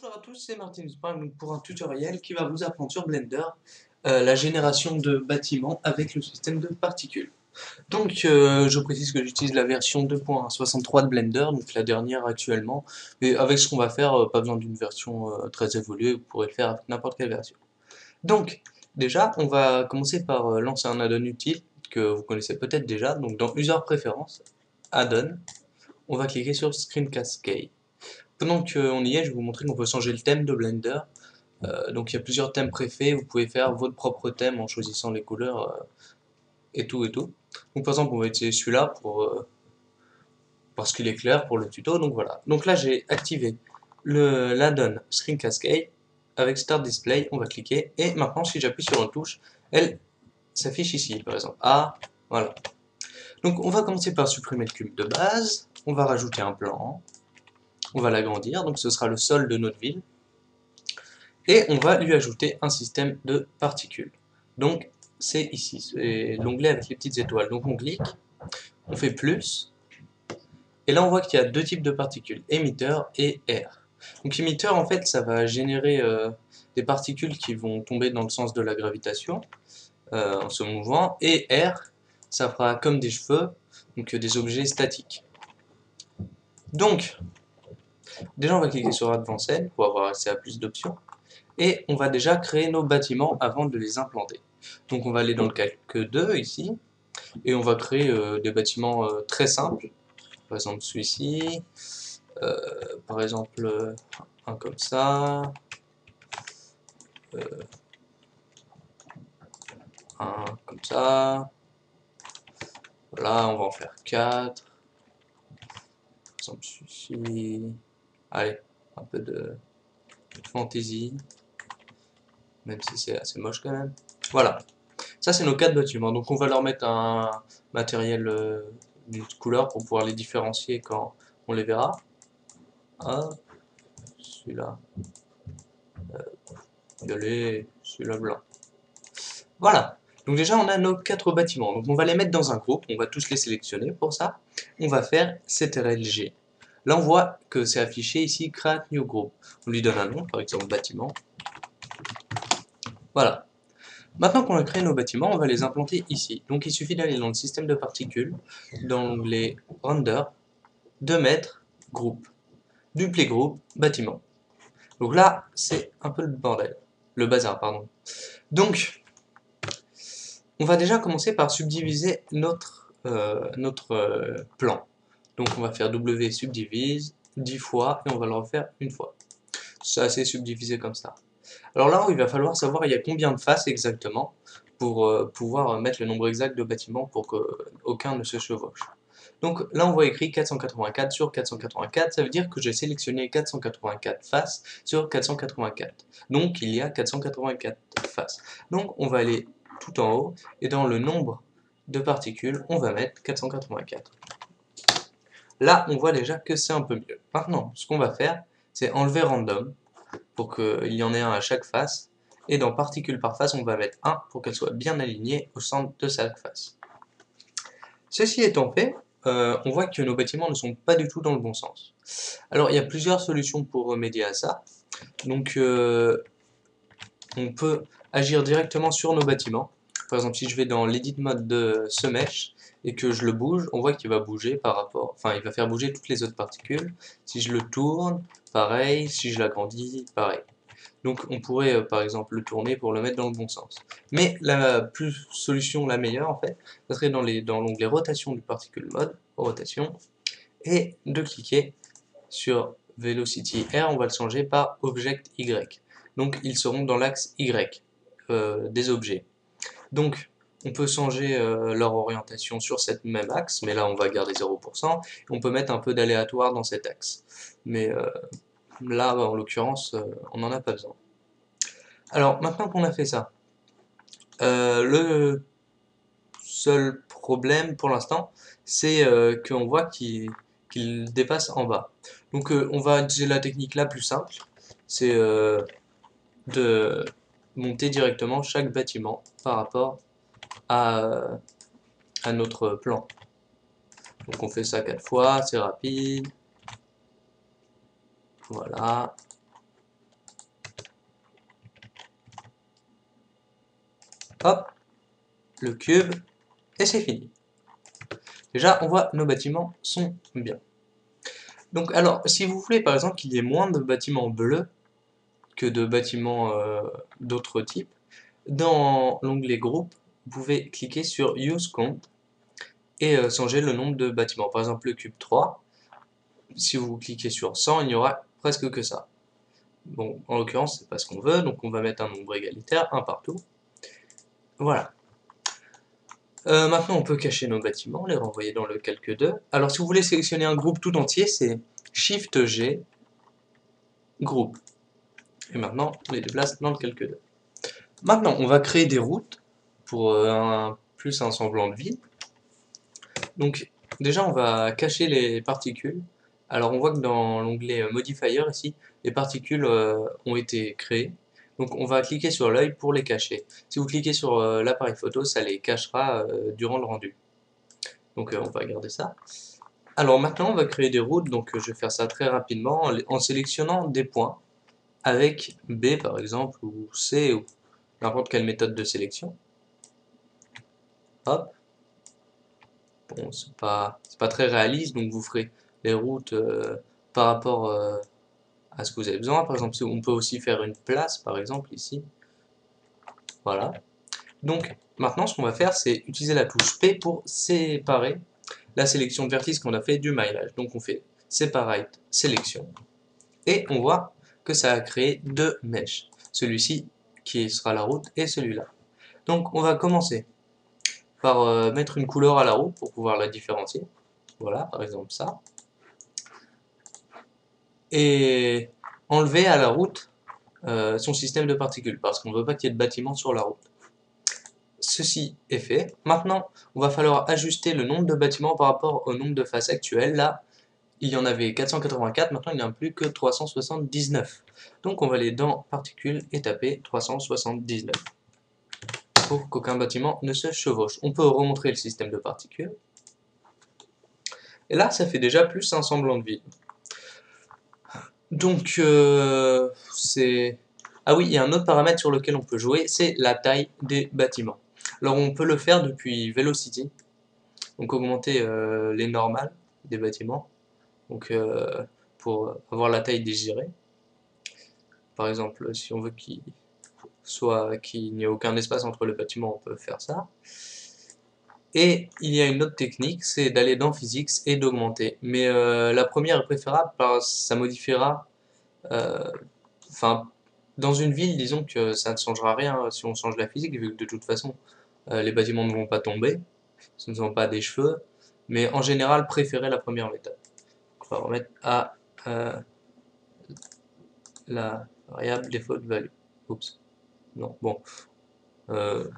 Bonjour à tous, c'est Martin Prime pour un tutoriel qui va vous apprendre sur Blender la génération de bâtiments avec le système de particules. Donc je précise que j'utilise la version 2.63 de Blender, donc la dernière actuellement, et avec ce qu'on va faire, pas besoin d'une version très évoluée, vous pourrez le faire avec n'importe quelle version. Donc déjà, on va commencer par lancer un add-on utile que vous connaissez peut-être déjà, donc dans User Préférences, Add-on, on va cliquer sur Screen Cascade. Pendant qu'on y est, je vais vous montrer qu'on peut changer le thème de Blender. Donc il y a plusieurs thèmes préfets, vous pouvez faire votre propre thème en choisissant les couleurs et tout et tout. Donc par exemple on va utiliser celui-là parce qu'il est clair pour le tuto, donc voilà. Donc là j'ai activé l'add-on Screen Cascade avec Start Display, on va cliquer et maintenant si j'appuie sur une touche, elle s'affiche ici par exemple. Ah, voilà. Donc on va commencer par supprimer le cube de base, on va rajouter un plan, on va l'agrandir, donc ce sera le sol de notre ville. Et on va lui ajouter un système de particules. Donc c'est ici, c'est l'onglet avec les petites étoiles. Donc on clique, on fait plus, et là on voit qu'il y a deux types de particules, émetteur et air. Donc émetteur en fait ça va générer des particules qui vont tomber dans le sens de la gravitation en se mouvant, et air ça fera comme des cheveux, donc des objets statiques. Donc déjà on va cliquer sur Advanced pour avoir accès à plus d'options. Et on va déjà créer nos bâtiments avant de les implanter. Donc on va aller dans le calque 2 ici, et on va créer des bâtiments très simples, par exemple celui-ci, par exemple un comme ça, un comme ça, voilà, on va en faire 4, par exemple celui-ci, allez, un peu de fantaisie, même si c'est assez moche quand même, voilà. Ça, c'est nos 4 bâtiments. Donc, on va leur mettre un matériel d'une couleur pour pouvoir les différencier quand on les verra. Hop, celui-là violet, celui-là blanc. Voilà. Donc, déjà, on a nos 4 bâtiments. Donc, on va les mettre dans un groupe. On va tous les sélectionner pour ça. On va faire CTRL-G. Là, on voit que c'est affiché ici Create New Group. On lui donne un nom, par exemple bâtiment. Voilà. Maintenant qu'on a créé nos bâtiments, on va les implanter ici. Donc il suffit d'aller dans le système de particules, dans l'onglet Render, de mettre Groupe, Duplicate Groupe, Bâtiment. Donc là, c'est un peu le bordel, le bazar, pardon. Donc, on va déjà commencer par subdiviser notre plan. Donc on va faire W subdivise 10 fois et on va le refaire une fois. C'est assez subdivisé comme ça. Alors là, il va falloir savoir il y a combien de faces exactement pour pouvoir mettre le nombre exact de bâtiments pour qu'aucun ne se chevauche. Donc là, on voit écrit 484 sur 484, ça veut dire que j'ai sélectionné 484 faces sur 484. Donc il y a 484 faces. Donc on va aller tout en haut et dans le nombre de particules, on va mettre 484. Là, on voit déjà que c'est un peu mieux. Maintenant, ce qu'on va faire, c'est enlever random pour qu'il y en ait un à chaque face. Et dans particules par face, on va mettre 1 pour qu'elle soit bien alignée au centre de chaque face. Ceci étant fait, on voit que nos bâtiments ne sont pas du tout dans le bon sens. Alors il y a plusieurs solutions pour remédier à ça. Donc on peut agir directement sur nos bâtiments. Par exemple, si je vais dans l'edit mode de ce mesh et que je le bouge, on voit qu'il va bouger par rapport, enfin il va faire bouger toutes les autres particules. Si je le tourne, pareil, si je l'agrandis, pareil. Donc on pourrait par exemple le tourner pour le mettre dans le bon sens. Mais la solution la meilleure en fait, ça serait dans l'onglet rotation du particule mode, rotation, et de cliquer sur Velocity R, on va le changer par Object Y. Donc ils seront dans l'axe Y des objets. Donc on peut changer leur orientation sur cette même axe, mais là on va garder 0%, et on peut mettre un peu d'aléatoire dans cet axe. Mais là en l'occurrence on n'en a pas besoin. Alors maintenant qu'on a fait ça, le seul problème pour l'instant c'est qu'on voit qu'il dépasse en bas. Donc on va utiliser la technique la plus simple, c'est de monter directement chaque bâtiment par rapport à notre plan. Donc on fait ça 4 fois, c'est rapide. Voilà. hop, le cube, et c'est fini. Déjà, on voit nos bâtiments sont bien. Donc alors, si vous voulez par exemple qu'il y ait moins de bâtiments bleus que de bâtiments d'autres types, dans l'onglet groupe, vous pouvez cliquer sur Use Count et changer le nombre de bâtiments. Par exemple le cube 3, si vous cliquez sur 100, il n'y aura presque que ça. Bon, en l'occurrence, c'est pas ce qu'on veut, donc on va mettre un nombre égalitaire, un partout. Voilà. Maintenant, on peut cacher nos bâtiments, les renvoyer dans le calque 2. Alors, si vous voulez sélectionner un groupe tout entier, c'est Shift G, groupe. Et maintenant, on les déplace dans le calque 2. Maintenant, on va créer des routes pour plus un semblant de vie. Donc, déjà, on va cacher les particules. Alors, on voit que dans l'onglet Modifier, ici, les particules ont été créées. Donc, on va cliquer sur l'œil pour les cacher. Si vous cliquez sur l'appareil photo, ça les cachera durant le rendu. Donc, on va garder ça. Alors, maintenant, on va créer des routes. Donc, je vais faire ça très rapidement en sélectionnant des points avec B, par exemple, ou C, ou n'importe quelle méthode de sélection. Hop. Bon, c'est pas très réaliste, donc vous ferez les routes par rapport à ce que vous avez besoin. Par exemple, on peut aussi faire une place, par exemple, ici. Voilà. Donc, maintenant, ce qu'on va faire, c'est utiliser la touche P pour séparer la sélection de vertices qu'on a fait du maillage. Donc, on fait Separate Sélection. Et on voit que ça a créé deux mèches. Celui-ci, qui sera la route, et celui-là. Donc, on va commencer par mettre une couleur à la route pour pouvoir la différencier. Voilà, par exemple ça. Et enlever à la route son système de particules, parce qu'on ne veut pas qu'il y ait de bâtiments sur la route. Ceci est fait. Maintenant, on va falloir ajuster le nombre de bâtiments par rapport au nombre de faces actuelles. Là, il y en avait 484, maintenant il n'y en a plus que 379. Donc on va aller dans particules et taper 379 pour qu'aucun bâtiment ne se chevauche. On peut remontrer le système de particules. Et là, ça fait déjà plus un semblant de vide. Donc, c'est... Ah oui, il y a un autre paramètre sur lequel on peut jouer, c'est la taille des bâtiments. Alors, on peut le faire depuis Velocity, donc augmenter les normales des bâtiments, donc pour avoir la taille désirée. Par exemple, si on veut qu'il n'y ait aucun espace entre les bâtiments, on peut faire ça. Et il y a une autre technique, c'est d'aller dans Physics et d'augmenter. Mais la première est préférable parce que ça modifiera... Enfin, dans une ville, disons que ça ne changera rien si on change la physique, vu que de toute façon, les bâtiments ne vont pas tomber, ce ne sont pas des cheveux, mais en général, préférez la première méthode. On va remettre à la variable default value. Oups, non, bon,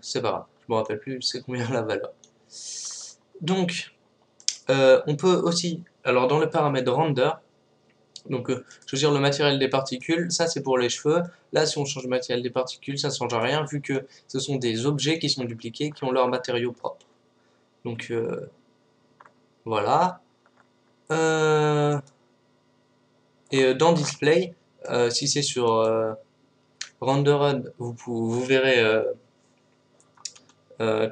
c'est pas grave, je me rappelle plus c'est combien la valeur. Donc, on peut aussi, alors dans le paramètre render, donc choisir le matériel des particules, ça c'est pour les cheveux. Là si on change le matériel des particules, ça ne change rien vu que ce sont des objets qui sont dupliqués, qui ont leur matériau propre. Donc voilà. Et dans Display, si c'est sur Rendered, vous verrez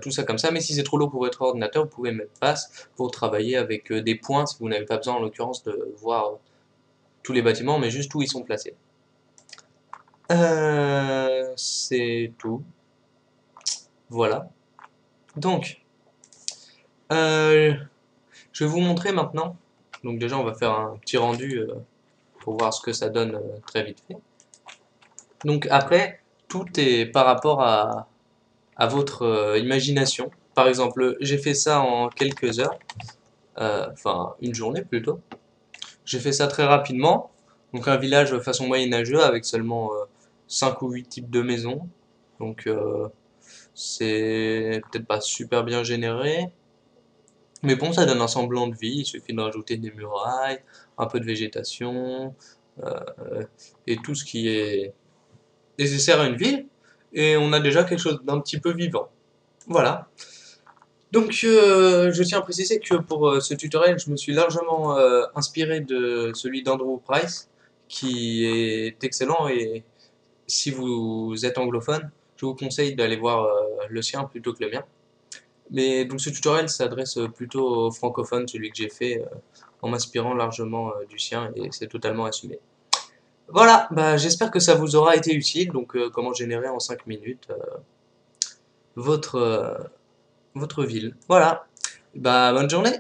tout ça comme ça, mais si c'est trop lourd pour votre ordinateur, vous pouvez mettre Pass pour travailler avec des points si vous n'avez pas besoin en l'occurrence de voir tous les bâtiments, mais juste où ils sont placés. C'est tout. Voilà. Donc, je vais vous montrer maintenant. Donc déjà, on va faire un petit rendu pour voir ce que ça donne très vite fait. Donc après, tout est par rapport à votre imagination. Par exemple, j'ai fait ça en quelques heures, enfin une journée plutôt. J'ai fait ça très rapidement. Donc un village façon moyenâgeux avec seulement 5 ou 8 types de maisons. Donc c'est peut-être pas super bien généré. Mais bon, ça donne un semblant de vie. Il suffit de rajouter des murailles, un peu de végétation, et tout ce qui est nécessaire à une ville. Et on a déjà quelque chose d'un petit peu vivant. Voilà. Donc, je tiens à préciser que pour ce tutoriel, je me suis largement inspiré de celui d'Andrew Price, qui est excellent. Et si vous êtes anglophone, je vous conseille d'aller voir le sien plutôt que le mien. Mais donc ce tutoriel s'adresse plutôt aux francophones, celui que j'ai fait en m'inspirant largement du sien et c'est totalement assumé. Voilà, bah, j'espère que ça vous aura été utile, donc comment générer en 5 minutes votre, votre ville. Voilà, bah bonne journée!